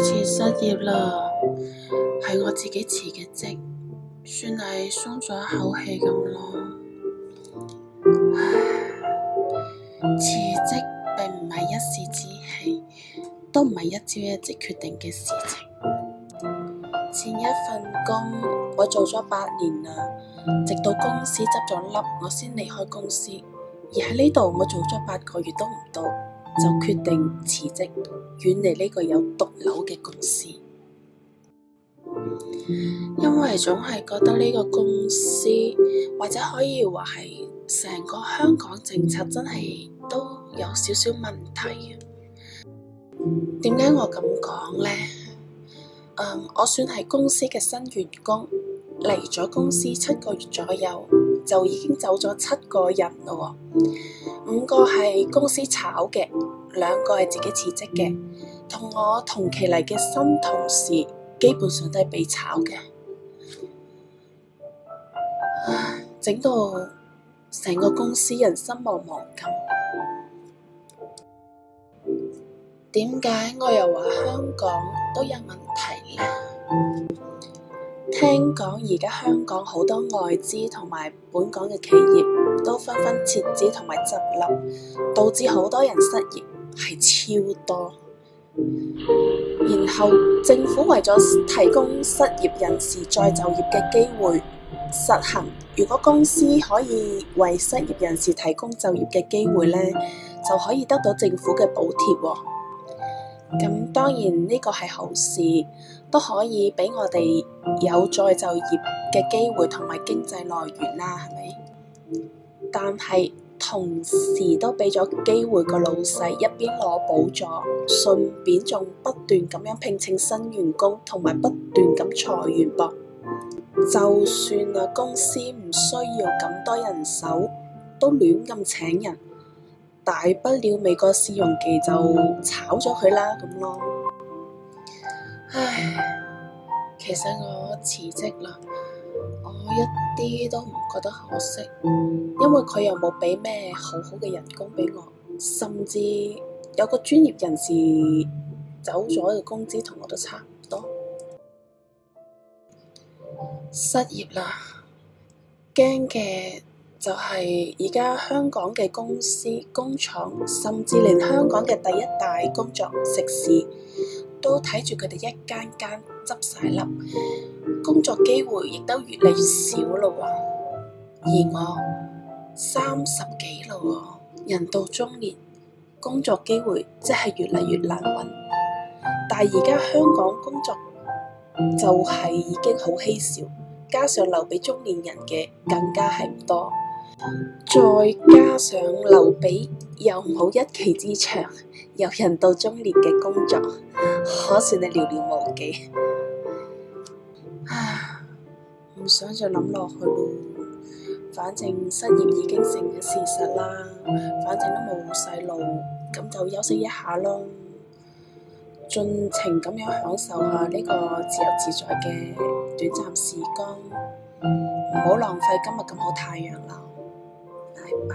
開始失業啦，係我自己辭嘅職，算係鬆咗一口氣咁咯。辭職並唔係一時之氣，都唔係一朝一夕決定嘅事情。前一份工我做咗8年啦，直到公司執咗笠，我先離開公司。而喺呢度我做咗8個月都唔到，就決定辭職，遠離呢個有毒瘤嘅公司。因為總係覺得呢個公司，或者可以話係成個香港政策真係都有少少問題。點解我咁講呢？我算係公司嘅新員工，嚟咗公司7個月左右，就已經走咗7個人咯。5個係公司炒嘅，2個係自己辭職嘅，同我同期嚟嘅新同事基本上都係被炒嘅。整到成個公司人心惶惶咁。點解我又話香港都有問題呢？聽講而家香港好多外資同埋本港嘅企業都紛紛撤資同埋執笠，導致好多人失業，係超多。然後政府為咗提供失業人士再就業嘅機會，實行如果公司可以為失業人士提供就業嘅機會呢，就可以得到政府嘅補貼喎。咁當然呢個係好事，都可以俾我哋有再就業嘅機會同埋經濟來源啦，係咪？但係同時都俾咗機會個老細一邊攞補助，順便仲不斷咁樣聘請新員工，同埋不斷咁裁員噃。就算公司唔需要咁多人手，都亂咁請人。大不了美國試用期就炒咗佢啦，咁咯。其實我辭職啦，我一啲都唔覺得可惜，因為佢又冇俾咩好好嘅人工俾我，甚至有個專業人士走咗嘅工資同我都差唔多。失業啦，驚嘅就係而家香港嘅公司、工廠，甚至連香港嘅第一大工作食肆，都睇住佢哋一間間執晒笠，工作機會亦都越嚟越少咯。而我30幾咯，人到中年，工作機會即係越嚟越難揾。但係而家香港工作就係已經好稀少，加上留俾中年人嘅更加係唔多。再加上留俾又唔好一技之長，又人到中年嘅工作，可算係寥寥無幾。唔想再諗落去咯，反正失業已經成嘅事實啦，反正都冇細路，咁就休息一下咯，盡情咁樣享受下呢個自由自在嘅短暫時光，唔好浪費今日咁好太陽啦。拜拜。